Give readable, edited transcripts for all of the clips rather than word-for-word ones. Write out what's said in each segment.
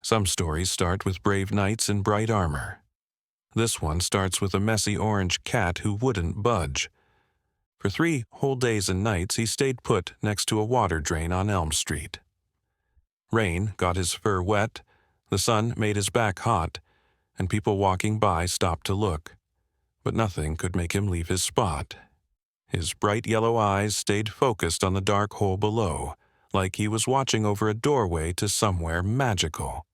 Some stories start with brave knights in bright armor. This one starts with a messy orange cat who wouldn't budge. For 3 whole days and nights he stayed put next to a water drain on Elm Street. Rain got his fur wet, the sun made his back hot, and people walking by stopped to look. But nothing could make him leave his spot. His bright yellow eyes stayed focused on the dark hole below, like he was watching over a doorway to somewhere magical.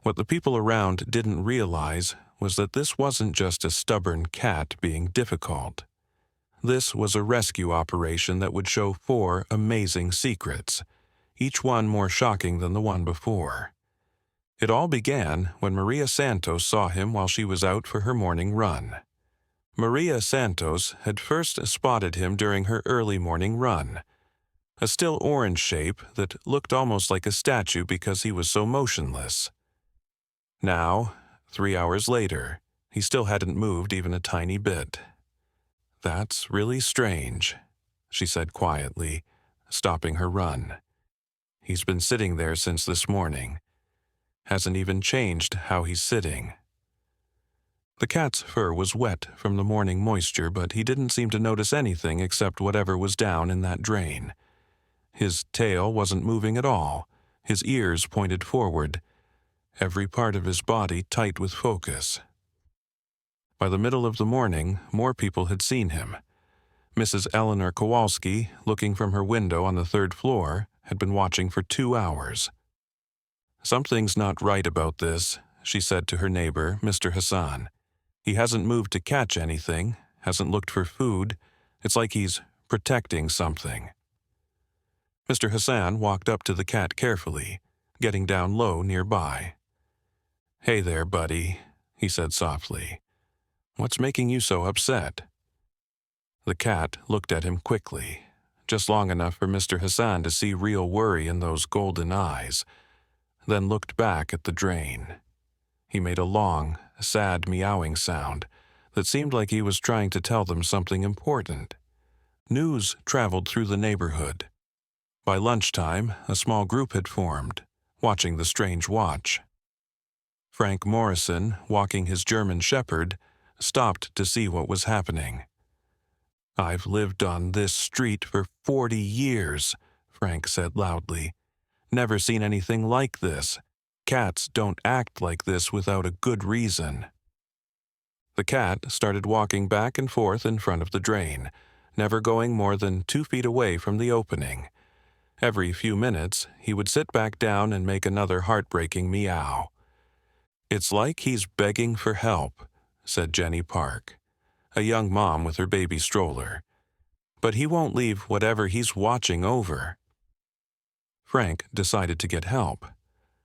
What the people around didn't realize was that this wasn't just a stubborn cat being difficult. This was a rescue operation that would show 4 amazing secrets, each one more shocking than the one before. It all began when Maria Santos saw him while she was out for her morning run. Maria Santos had first spotted him during her early morning run, a still orange shape that looked almost like a statue because he was so motionless. Now, 3 hours later, he still hadn't moved even a tiny bit. "That's really strange," she said quietly, stopping her run. "He's been sitting there since this morning. Hasn't even changed how he's sitting." The cat's fur was wet from the morning moisture, but he didn't seem to notice anything except whatever was down in that drain. His tail wasn't moving at all, his ears pointed forward, every part of his body tight with focus. By the middle of the morning, more people had seen him. Mrs. Eleanor Kowalski, looking from her window on the 3rd floor, had been watching for 2 hours. "Something's not right about this," she said to her neighbor, Mr. Hassan. "He hasn't moved to catch anything, hasn't looked for food. It's like he's protecting something." Mr. Hassan walked up to the cat carefully, getting down low nearby. "Hey there, buddy," he said softly. "What's making you so upset?" The cat looked at him quickly, just long enough for Mr. Hassan to see real worry in those golden eyes, then looked back at the drain. He made a long, sad meowing sound that seemed like he was trying to tell them something important. News traveled through the neighborhood. By lunchtime, a small group had formed, watching the strange watch. Frank Morrison, walking his German Shepherd, stopped to see what was happening. "I've lived on this street for 40 years, Frank said loudly. "Never seen anything like this. Cats don't act like this without a good reason." The cat started walking back and forth in front of the drain, never going more than 2 feet away from the opening. Every few minutes, he would sit back down and make another heartbreaking meow. "It's like he's begging for help," said Jenny Park, a young mom with her baby stroller. "But he won't leave whatever he's watching over." Frank decided to get help.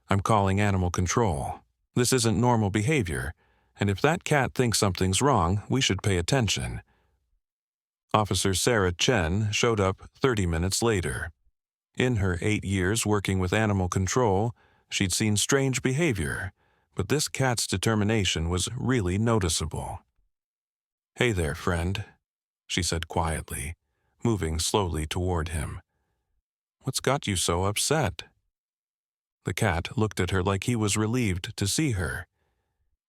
"I'm calling animal control. This isn't normal behavior, and if that cat thinks something's wrong, we should pay attention." Officer Sarah Chen showed up 30 minutes later. In her 8 years working with animal control, she'd seen strange behavior, but this cat's determination was really noticeable. "Hey there, friend," she said quietly, moving slowly toward him. "What's got you so upset?" The cat looked at her like he was relieved to see her.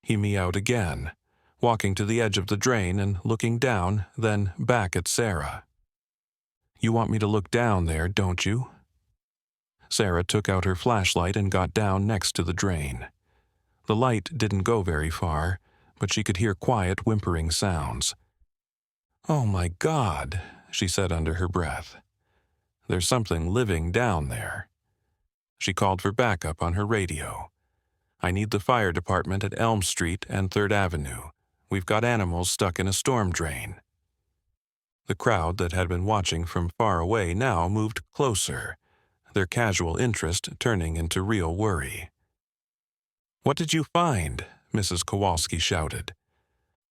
He meowed again, walking to the edge of the drain and looking down, then back at Sarah. "You want me to look down there, don't you?" Sarah took out her flashlight and got down next to the drain. The light didn't go very far, but she could hear quiet whimpering sounds. "Oh my God," she said under her breath. "There's something living down there." She called for backup on her radio. "I need the fire department at Elm Street and 3rd Avenue. We've got animals stuck in a storm drain." The crowd that had been watching from far away now moved closer, their casual interest turning into real worry. "What did you find?" Mrs. Kowalski shouted.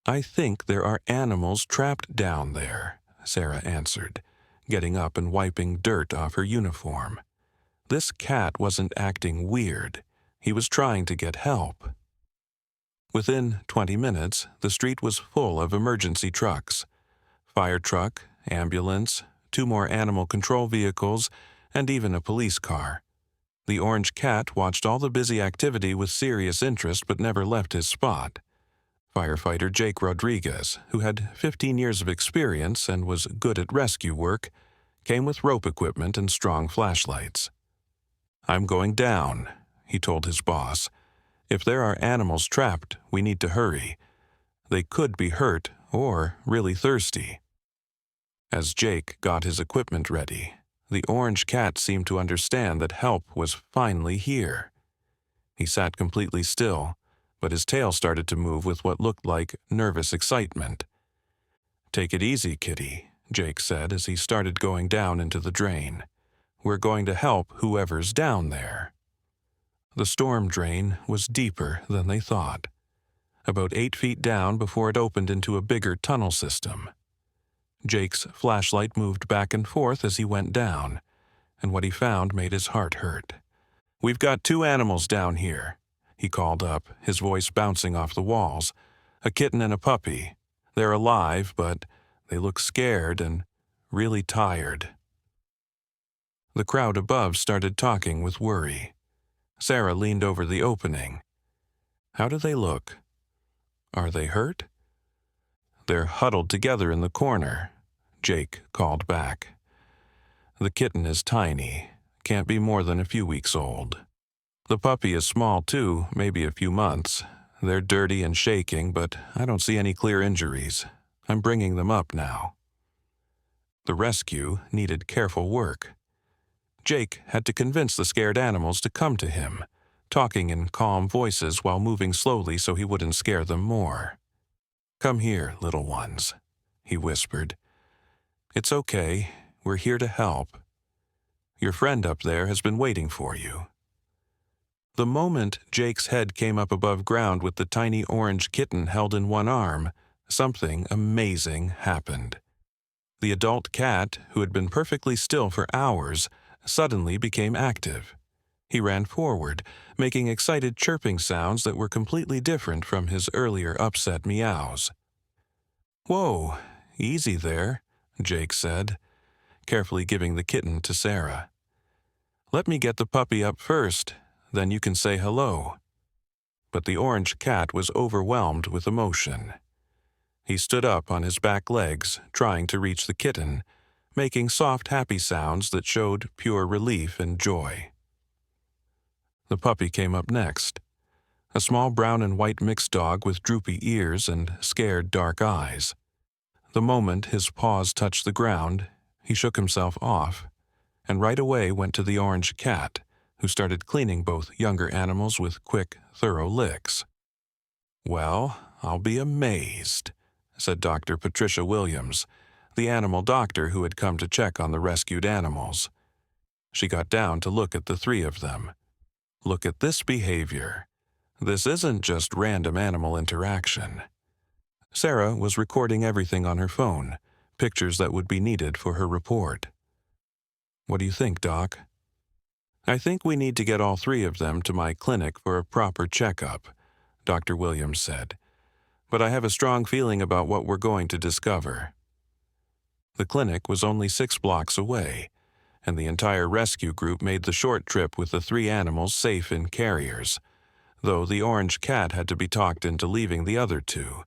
"I think there are animals trapped down there," Sarah answered, getting up and wiping dirt off her uniform. "This cat wasn't acting weird. He was trying to get help." Within 20 minutes, the street was full of emergency trucks. Fire truck, ambulance, 2 more animal control vehicles, and even a police car. The orange cat watched all the busy activity with serious interest but never left his spot. Firefighter Jake Rodriguez, who had 15 years of experience and was good at rescue work, came with rope equipment and strong flashlights. "I'm going down," he told his boss. "If there are animals trapped, we need to hurry. They could be hurt or really thirsty." As Jake got his equipment ready, the orange cat seemed to understand that help was finally here. He sat completely still, but his tail started to move with what looked like nervous excitement. "Take it easy, kitty," Jake said as he started going down into the drain. "We're going to help whoever's down there." The storm drain was deeper than they thought, about 8 feet down before it opened into a bigger tunnel system. Jake's flashlight moved back and forth as he went down, and what he found made his heart hurt. "We've got 2 animals down here," he called up, his voice bouncing off the walls. "A kitten and a puppy. They're alive, but they look scared and really tired." The crowd above started talking with worry. Sarah leaned over the opening. "How do they look? Are they hurt?" "They're huddled together in the corner," Jake called back. "The kitten is tiny, can't be more than a few weeks old. The puppy is small too, maybe a few months. They're dirty and shaking, but I don't see any clear injuries. I'm bringing them up now." The rescue needed careful work. Jake had to convince the scared animals to come to him, talking in calm voices while moving slowly so he wouldn't scare them more. "Come here, little ones," he whispered. "It's okay. We're here to help. Your friend up there has been waiting for you." The moment Jake's head came up above ground with the tiny orange kitten held in one arm, something amazing happened. The adult cat, who had been perfectly still for hours, suddenly became active. He ran forward, making excited chirping sounds that were completely different from his earlier upset meows. "Whoa, easy there," Jake said, carefully giving the kitten to Sarah. "Let me get the puppy up first, then you can say hello." But the orange cat was overwhelmed with emotion. He stood up on his back legs, trying to reach the kitten, making soft, happy sounds that showed pure relief and joy. The puppy came up next, a small brown and white mixed dog with droopy ears and scared dark eyes. The moment his paws touched the ground, he shook himself off, and right away went to the orange cat, who started cleaning both younger animals with quick, thorough licks. "Well, I'll be amazed," said Dr. Patricia Williams, the animal doctor who had come to check on the rescued animals. She got down to look at the 3 of them. "Look at this behavior. This isn't just random animal interaction." Sarah was recording everything on her phone, pictures that would be needed for her report. "What do you think, Doc?" "I think we need to get all 3 of them to my clinic for a proper checkup," Dr. Williams said. "But I have a strong feeling about what we're going to discover." The clinic was only 6 blocks away, and the entire rescue group made the short trip with the 3 animals safe in carriers, though the orange cat had to be talked into leaving the other 2,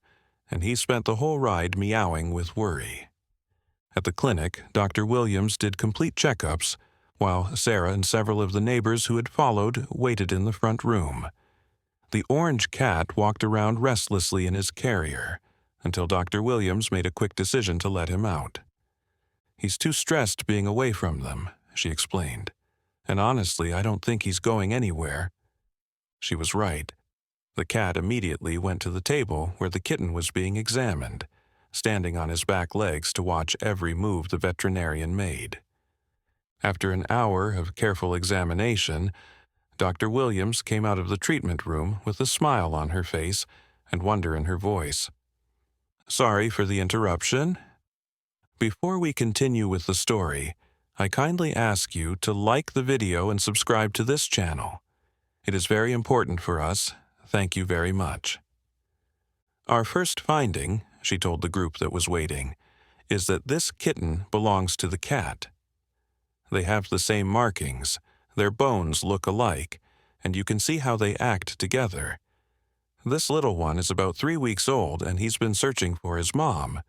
and he spent the whole ride meowing with worry. At the clinic, Dr. Williams did complete checkups, while Sarah and several of the neighbors who had followed waited in the front room. The orange cat walked around restlessly in his carrier until Dr. Williams made a quick decision to let him out. "He's too stressed being away from them," she explained. "And honestly, I don't think he's going anywhere." She was right. The cat immediately went to the table where the kitten was being examined, standing on his back legs to watch every move the veterinarian made. After an hour of careful examination, Dr. Williams came out of the treatment room with a smile on her face and wonder in her voice. "Sorry for the interruption. Before we continue with the story, I kindly ask you to like the video and subscribe to this channel. It is very important for us. Thank you very much." "Our first finding," she told the group that was waiting, "is that this kitten belongs to the cat. They have the same markings, Their bones look alike, and you can see how they act together. This little one is about 3 weeks old, and he's been searching for his mom."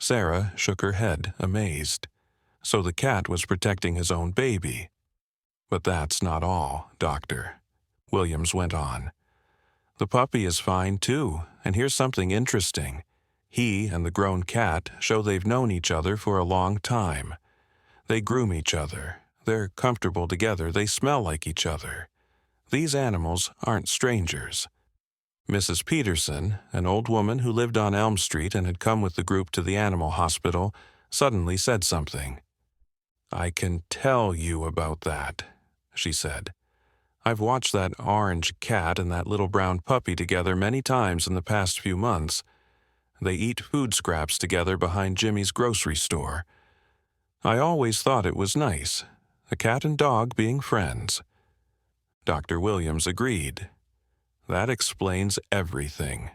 Sarah shook her head, amazed. So the cat was protecting his own baby. "But that's not all, Doctor," Williams went on. "The puppy is fine too, and here's something interesting. He and the grown cat show they've known each other for a long time. They groom each other. They're comfortable together. They smell like each other. These animals aren't strangers." Mrs. Peterson, an old woman who lived on Elm Street and had come with the group to the animal hospital, suddenly said something. "I can tell you about that," she said. "I've watched that orange cat and that little brown puppy together many times in the past few months. They eat food scraps together behind Jimmy's grocery store. I always thought it was nice, a cat and dog being friends." Dr. Williams agreed. "That explains everything.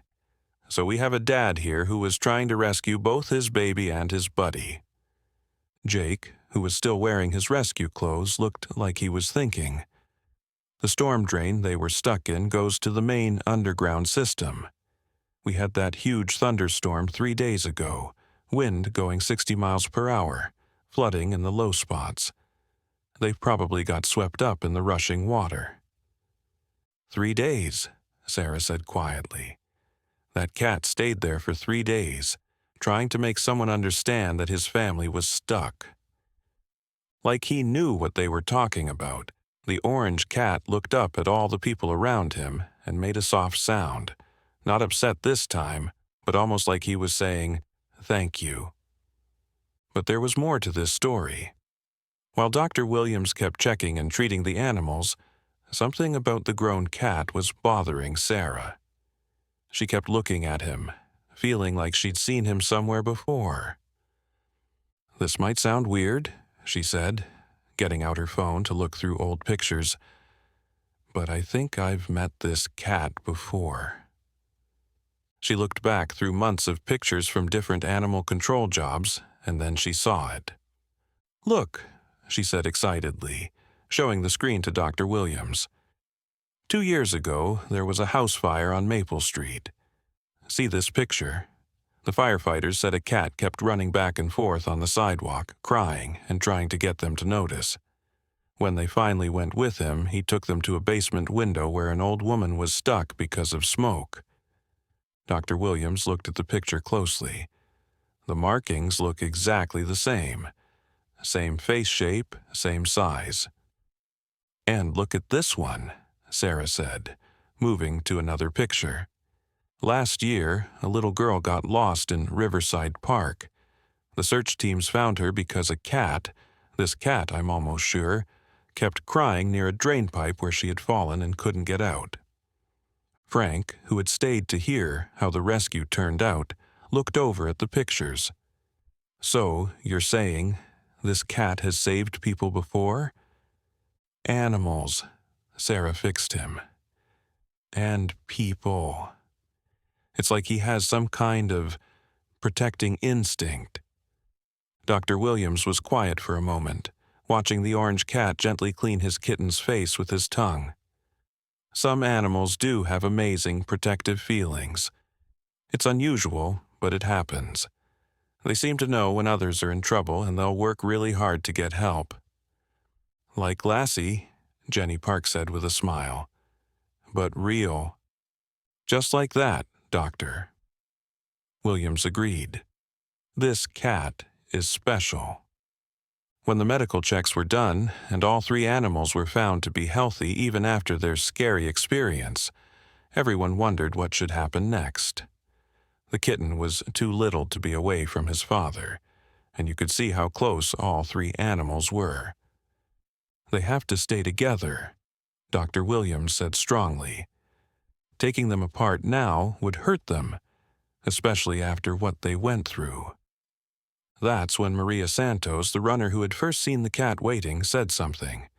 So we have a dad here who was trying to rescue both his baby and his buddy." Jake, who was still wearing his rescue clothes, looked like he was thinking. "The storm drain they were stuck in goes to the main underground system. We had that huge thunderstorm 3 days ago, wind going 60 miles per hour, flooding in the low spots. They probably got swept up in the rushing water." 3 days, Sarah said quietly. "That cat stayed there for 3 days, trying to make someone understand that his family was stuck." Like he knew what they were talking about, the orange cat looked up at all the people around him and made a soft sound, not upset this time, but almost like he was saying, "Thank you." But there was more to this story. While Dr. Williams kept checking and treating the animals, something about the grown cat was bothering Sarah. She kept looking at him, feeling like she'd seen him somewhere before. "This might sound weird," she said, getting out her phone to look through old pictures, "but I think I've met this cat before." She looked back through months of pictures from different animal control jobs, and then she saw it. "Look," she said excitedly, showing the screen to Dr. Williams. 2 years ago, there was a house fire on Maple Street. See this picture? The firefighters said a cat kept running back and forth on the sidewalk, crying and trying to get them to notice. When they finally went with him, he took them to a basement window where an old woman was stuck because of smoke. Dr. Williams looked at the picture closely. The markings look exactly the same. Same face shape, same size. "And look at this one," Sarah said, moving to another picture. "Last year, a little girl got lost in Riverside Park. The search teams found her because a cat, this cat I'm almost sure, kept crying near a drain pipe where she had fallen and couldn't get out." Frank, who had stayed to hear how the rescue turned out, looked over at the pictures. "So, you're saying this cat has saved people before?" "Animals," Sarah fixed him. "And people. It's like he has some kind of protecting instinct." Dr. Williams was quiet for a moment, watching the orange cat gently clean his kitten's face with his tongue. "Some animals do have amazing protective feelings. It's unusual, but it happens. They seem to know when others are in trouble, and they'll work really hard to get help." "Like Lassie," Jenny Park said with a smile. "But real. Just like that, Doctor." Williams agreed. "This cat is special." When the medical checks were done, and all 3 animals were found to be healthy even after their scary experience, everyone wondered what should happen next. The kitten was too little to be away from his father, and you could see how close all 3 animals were. "They have to stay together," Dr. Williams said strongly. "Taking them apart now would hurt them, especially after what they went through." That's when Maria Santos, the runner who had first seen the cat waiting, said something.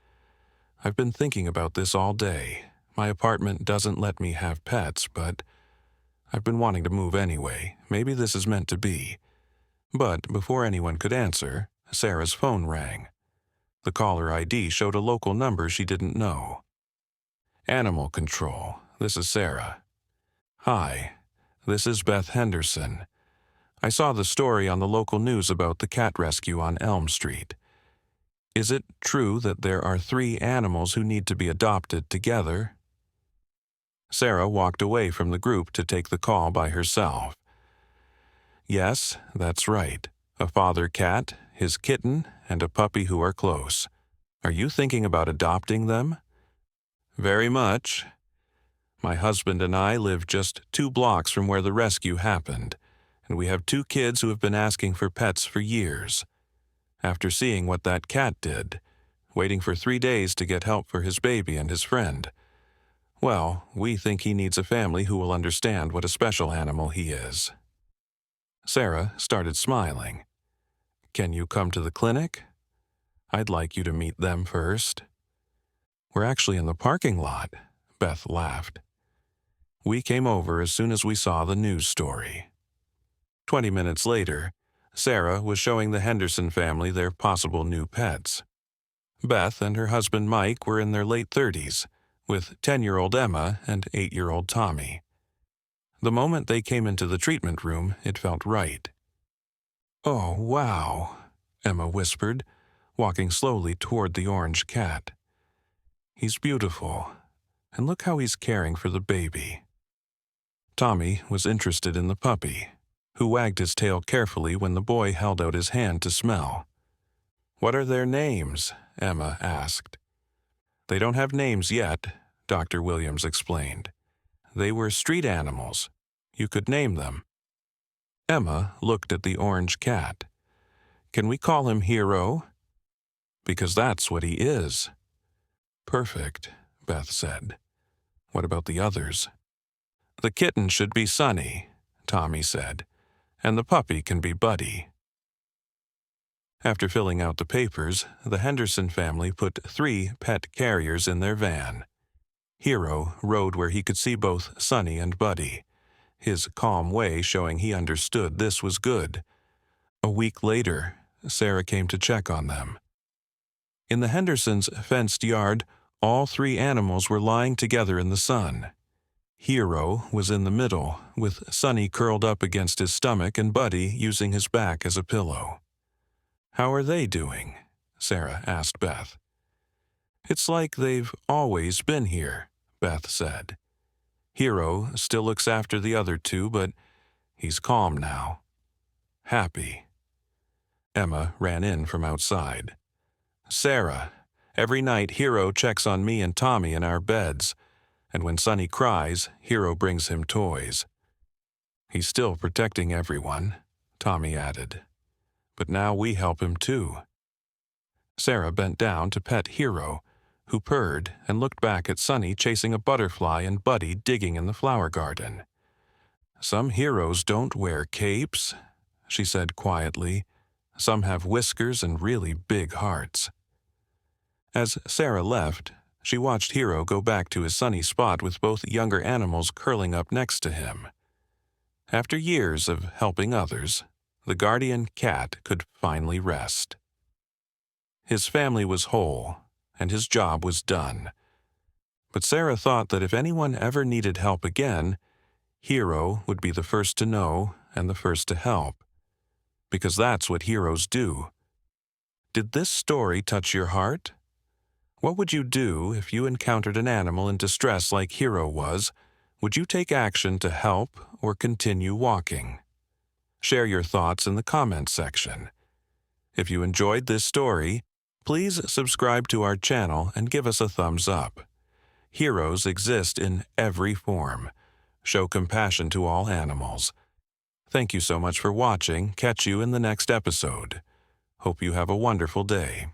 "I've been thinking about this all day. My apartment doesn't let me have pets, but I've been wanting to move anyway. Maybe this is meant to be." But before anyone could answer, Sarah's phone rang. The caller ID showed a local number she didn't know. Animal Control, this is Sarah. Hi, this is Beth Henderson. I saw the story on the local news about the cat rescue on Elm Street. Is it true that there are 3 animals who need to be adopted together? Sarah walked away from the group to take the call by herself. Yes, that's right. A father cat, his kitten, and a puppy who are close. Are you thinking about adopting them? Very much. My husband and I live just 2 blocks from where the rescue happened, and we have 2 kids who have been asking for pets for years. After seeing what that cat did, waiting for 3 days to get help for his baby and his friend, well, we think he needs a family who will understand what a special animal he is. Sarah started smiling. Can you come to the clinic? I'd like you to meet them first. We're actually in the parking lot, Beth laughed. We came over as soon as we saw the news story. 20 minutes later, Sarah was showing the Henderson family their possible new pets. Beth and her husband Mike were in their late 30s, with 10-year-old Emma and 8-year-old Tommy. The moment they came into the treatment room, it felt right. Oh, wow, Emma whispered, walking slowly toward the orange cat. He's beautiful, and look how he's caring for the baby. Tommy was interested in the puppy, who wagged his tail carefully when the boy held out his hand to smell. What are their names? Emma asked. They don't have names yet, Dr. Williams explained. They were street animals. You could name them. Emma looked at the orange cat. Can we call him Hero? Because that's what he is. Perfect, Beth said. What about the others? The kitten should be Sunny, Tommy said, and the puppy can be Buddy. After filling out the papers, the Henderson family put 3 pet carriers in their van. Hero rode where he could see both Sunny and Buddy, his calm way showing he understood this was good. A week later, Sarah came to check on them. In the Hendersons' fenced yard, all 3 animals were lying together in the sun. Hero was in the middle, with Sunny curled up against his stomach and Buddy using his back as a pillow. How are they doing? Sarah asked Beth. It's like they've always been here, Beth said. Hero still looks after the other 2, but he's calm now. Happy. Emma ran in from outside. Sarah, every night Hero checks on me and Tommy in our beds, and when Sunny cries, Hero brings him toys. He's still protecting everyone, Tommy added. But now we help him too. Sarah bent down to pet Hero, who purred and looked back at Sunny chasing a butterfly and Buddy digging in the flower garden. Some heroes don't wear capes, she said quietly. Some have whiskers and really big hearts. As Sarah left, she watched Hero go back to his sunny spot with both younger animals curling up next to him. After years of helping others, the guardian cat could finally rest. His family was whole, and his job was done. But Sarah thought that if anyone ever needed help again, Hero would be the first to know and the first to help. Because that's what heroes do. Did this story touch your heart? What would you do if you encountered an animal in distress like Hero was? Would you take action to help or continue walking? Share your thoughts in the comments section. If you enjoyed this story, please subscribe to our channel and give us a thumbs up. Heroes exist in every form. Show compassion to all animals. Thank you so much for watching. Catch you in the next episode. Hope you have a wonderful day.